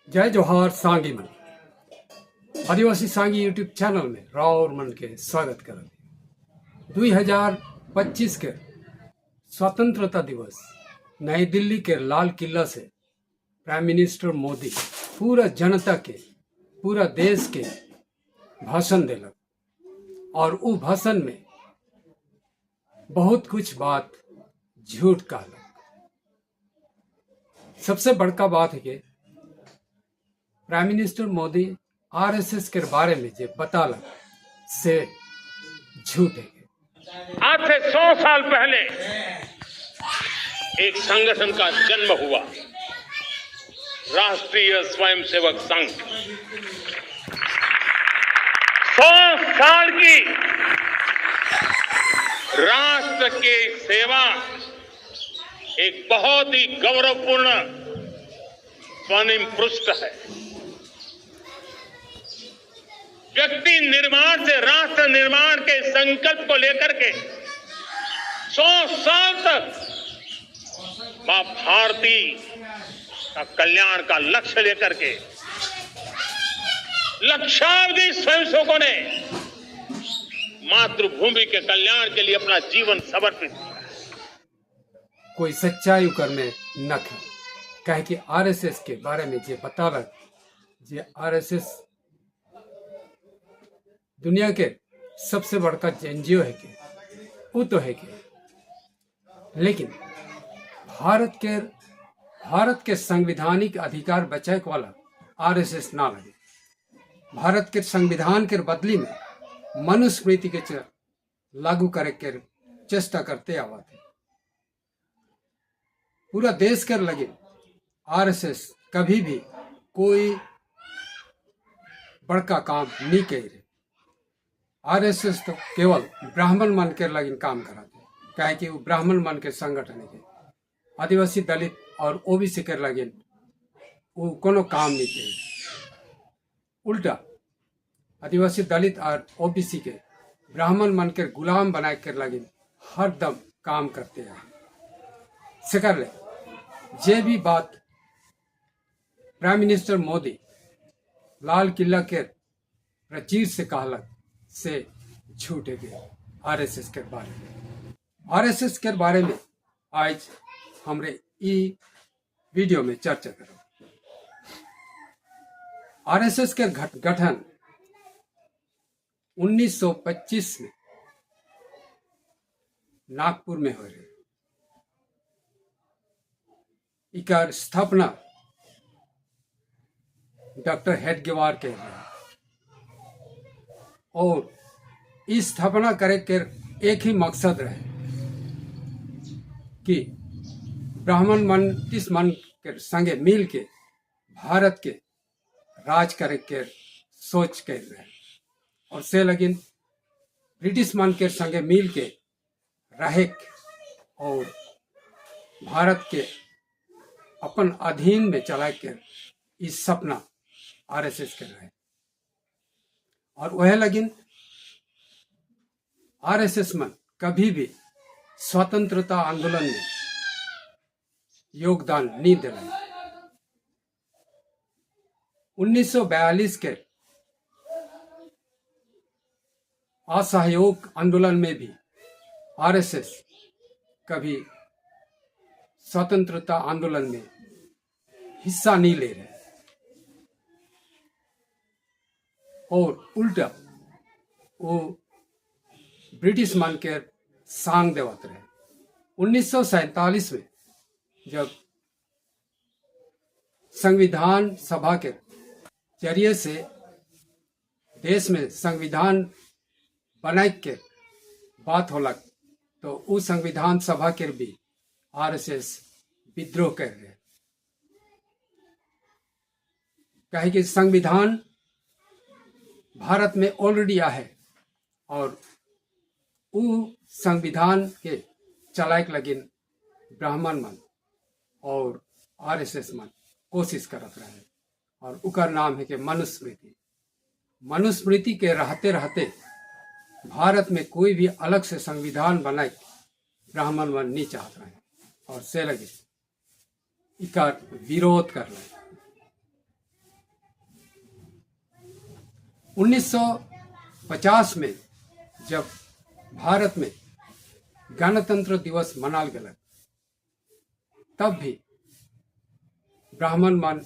जय जोहार सांगी मन आदिवासी सांगी यूट्यूब चैनल में राव मन के स्वागत कर 2025 के स्वतंत्रता दिवस नई दिल्ली के लाल किला से प्राइम मिनिस्टर मोदी पूरा जनता के पूरा देश के भाषण दिलक और वो भाषण में बहुत कुछ बात झूठ कहलक। सबसे बड़का बात है कि प्राइम मिनिस्टर मोदी आरएसएस के बारे में जो बतालक से झूठ है। आज से 100 साल पहले एक संगठन का जन्म हुआ, राष्ट्रीय स्वयंसेवक संघ। 100 साल की राष्ट्र की सेवा एक बहुत ही गौरवपूर्ण स्वर्णिम पृष्ठ है। व्यक्ति निर्माण से राष्ट्र निर्माण के संकल्प को लेकर के 100 साल तक मां भारती का कल्याण का लक्ष्य लेकर के लक्षावधि स्वयंसेवकों ने मातृभूमि के कल्याण के लिए अपना जीवन समर्पित किया। कोई सच्चाई करने न था, कहे कि आरएसएस के बारे में जे बतालक जे आरएसएस दुनिया के सबसे बड़का एनजीओ है के वो तो है के, लेकिन भारत के संवैधानिक अधिकार बचाए वाला आरएसएस ना लगे। भारत के संविधान के बदली में मनुस्मृति के लागू करे के चेष्टा करते आवा थे। पूरा देश कर लगे आरएसएस कभी भी कोई बड़का काम नहीं कर रहे। आरएसएस तो केवल ब्राह्मण मन के लगिन काम कराते, कहे कि वो ब्राह्मण मन के संगठन है। आदिवासी दलित और ओबीसी के लगिन वो कोनो काम नहीं करे। उल्टा आदिवासी दलित और ओबीसी के ब्राह्मण मन के गुलाम बनाए के लगिन हर दम काम करते हैं। सेकर ले जे भी बात प्राइम मिनिस्टर मोदी लाल किला के प्रचीर से कहलक से झूठ है। आरएसएस के बारे में आरएसएस के बारे में आज हमरे ई वीडियो में चर्चा करो। आरएसएस के गठन 1925 में नागपुर में हो रहे। इकार स्थापना डॉक्टर हेडगेवार के और इस स्थापना करे के एक ही मकसद रहे कि ब्राह्मण मन इस मन के संगे मिल के भारत के राज करे के सोच कर रहे और से लगिन ब्रिटिश मन के संगे मिल के रहे और भारत के अपन अधीन में चला के इस सपना आरएसएस कर रहे। और वह लगिन आरएसएस में कभी भी स्वतंत्रता आंदोलन में योगदान नहीं दिला। 1942 के असहयोग आंदोलन में भी आरएसएस कभी स्वतंत्रता आंदोलन में हिस्सा नहीं ले रहे और उल्टा वो ब्रिटिश मान के सांग देवत रहे। 1947 में जब संविधान सभा के जरिए से देश में संविधान बनाए के बात होलक तो उस संविधान सभा के भी आरएसएस विद्रोह कर रहे। कहे कि संविधान भारत में ऑलरेडी है और वो संविधान के चलाए लगिन ब्राह्मण मन और आरएसएस मन कोशिश करत रहे और उकर नाम है कि मनुस्मृति। मनुस्मृति के रहते रहते भारत में कोई भी अलग से संविधान बनाए ब्राह्मण मन नहीं चाहत रहे और से लगे इकर विरोध कर रहे। 1950 में जब भारत में गणतंत्र दिवस मनाल गलक तब भी ब्राह्मण मन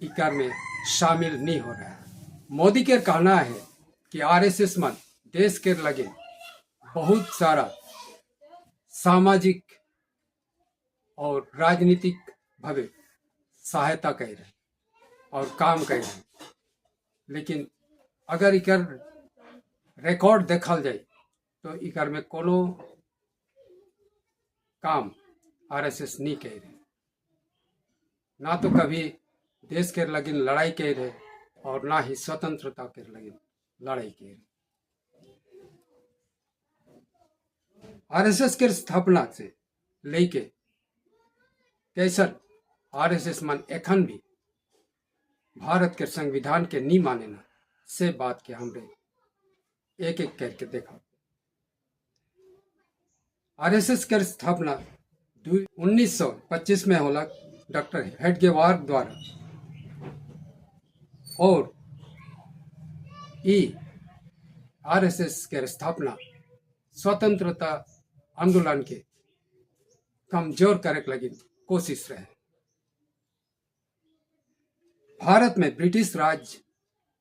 इकर में शामिल नहीं हो रहा है। मोदी के कहना है कि आरएसएस मन देश के लगे बहुत सारा सामाजिक और राजनीतिक भवे सहायता कर रहे और काम कर रहे, लेकिन अगर इकर रिकॉर्ड देखल जाए तो इकर में कोनो काम आरएसएस नहीं कर रहे, ना तो कभी देश के लगिन लड़ाई कर रहे और ना ही स्वतंत्रता के लगिन लड़ाई कर रहे। आरएसएस के स्थापना से लेके कैसन आरएसएस मन एखन भी भारत के संविधान के नहीं माने ना से बात के हमरे एक एक करके देखा। आरएसएस के स्थापना 1925 में होला डॉक्टर हेडगेवार द्वारा और आरएसएस के स्थापना स्वतंत्रता आंदोलन के कमजोर करे लगी कोशिश रहे। भारत में ब्रिटिश राज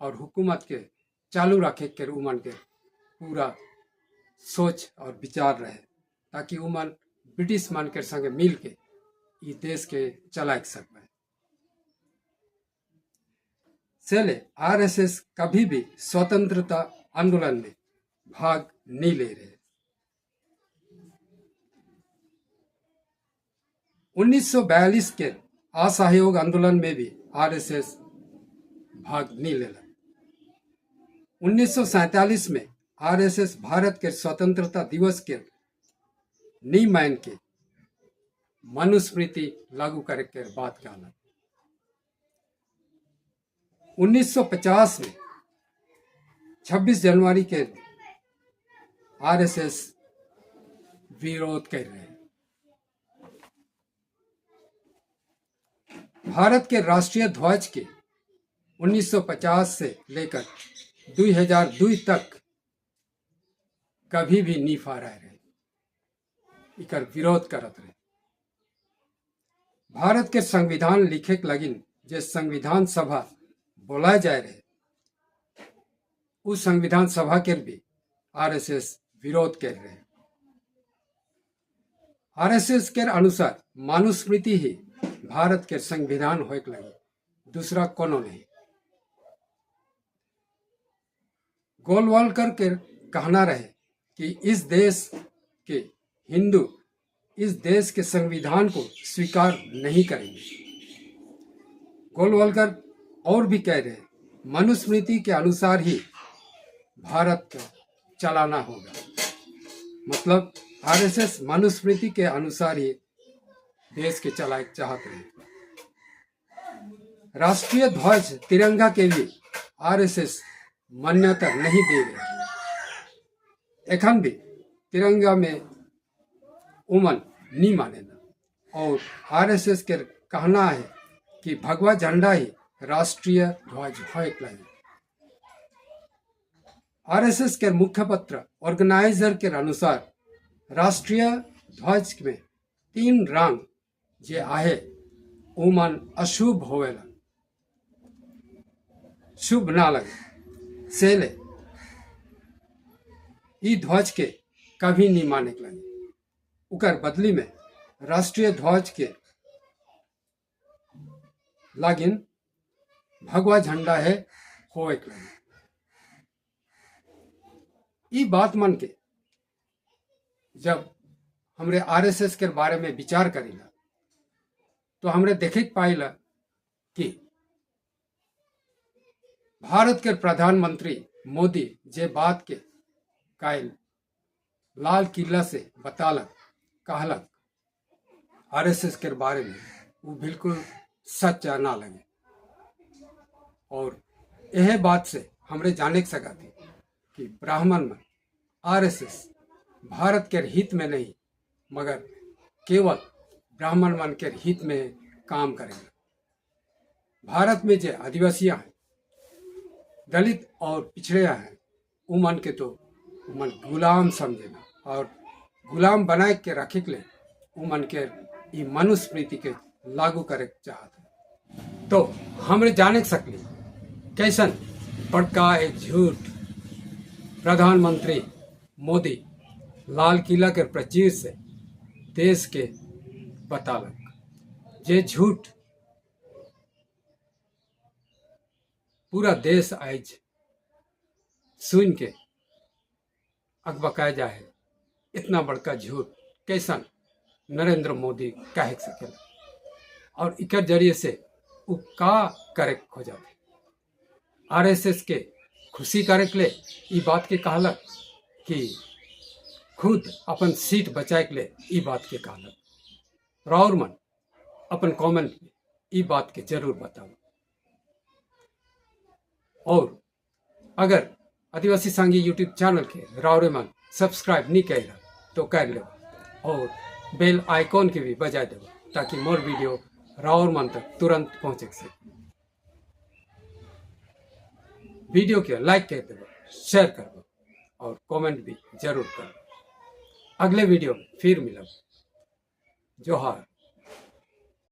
और हुकूमत के चालू रखे के उमन के पूरा सोच और विचार रहे ताकि उमन ब्रिटिश मन के संगे मिल के ये देश के चला सके। सेले आरएसएस कभी भी स्वतंत्रता आंदोलन में भाग नहीं ले रहे। 1942 के असहयोग आंदोलन में भी आरएसएस भाग नहीं ले रहा। 1947 में आरएसएस भारत के स्वतंत्रता दिवस के नहीं मान के मनुस्मृति लागू करे के बात कहला। 1950 में 26 जनवरी के आरएसएस विरोध कर रहे हैं। भारत के राष्ट्रीय ध्वज के 1950 से लेकर 2002 तक कभी भी नहीं फहराए रहे, इकर विरोध करत रहे। भारत के संविधान लिखे के लगिन जे संविधान सभा बोला जाए रहे, उस संविधान सभा के भी आरएसएस विरोध कर रहे। आरएसएस के अनुसार मनुस्मृति ही भारत के संविधान होए के लगे, दूसरा कोनो नहीं। गोलवालकर के कहना रहे कि इस देश के हिंदू इस देश के संविधान को स्वीकार नहीं करेंगे। गोलवालकर और भी कह रहे मनुस्मृति के अनुसार ही भारत को चलाना होगा, मतलब आरएसएस मनुस्मृति के अनुसार ही देश के चलाए चाहते हैं। राष्ट्रीय ध्वज तिरंगा के भी आरएसएस मान्यता नहीं दे रहे। एखन भी तिरंगा में उमन नहीं मानेना और आरएसएस के कहना है कि भगवा झंडा ही राष्ट्रीय ध्वज होए लगे। आरएसएस के मुखपत्र ऑर्गेनाइजर के अनुसार राष्ट्रीय ध्वज में 3 रंग जे आहे उमन अशुभ होवेला, शुभ ना लगे, सेले ई ध्वज के कभी नहीं माने के लगे। उकर बदली में राष्ट्रीय ध्वज के लागिन भगवा झंडा है होए के लगे। ई बात मन के जब हमरे आरएसएस के बारे में विचार करेला तो हमरे देखे पाइला कि भारत के प्रधानमंत्री मोदी जे बात के कायल लाल किला से बतालक कहलक आरएसएस के बारे में वो बिल्कुल सच्चा ना लगे। और यह बात से हमरे जाने सका थी कि ब्राह्मण में आरएसएस भारत के हित में नहीं मगर केवल ब्राह्मण मन के हित में काम करेगा। भारत में जो आदिवासियां हैं दलित और पिछड़े हैं उ मन के तो उ मन गुलाम समझेना और गुलाम बनाए के रखे के लिए उ मन के ई मनुस्मृति के लागू करे चाहत। तो हमरे जाने सकली कैसन बड़का एक झूठ प्रधानमंत्री मोदी लाल किला के प्रचीर से देश के बतालक, जे झूठ पूरा देश आज सुन के अकबकाय जाए। इतना बड़का झूठ कैसन नरेंद्र मोदी कह सकेला और इकर जरिए से उ का करे खोजत। आरएसएस के खुशी करे के लिए ई बात के कहलक कि खुद अपन सीट बचाए के लिए ई बात के कहलक। राउर मन अपन कमेंट में ई बात के जरूर बताओ। और अगर आदिवासी सांगी यूट्यूब चैनल के राउरे मन सब्सक्राइब नहीं कर तो कर लो और बेल आइकॉन के भी बजा दो ताकि मोर वीडियो राउर मन तक तुरंत पहुंचे सके। वीडियो के लाइक कर दो, शेयर कर दो और कमेंट भी जरूर करो। अगले वीडियो में फिर मिलब। जोहार।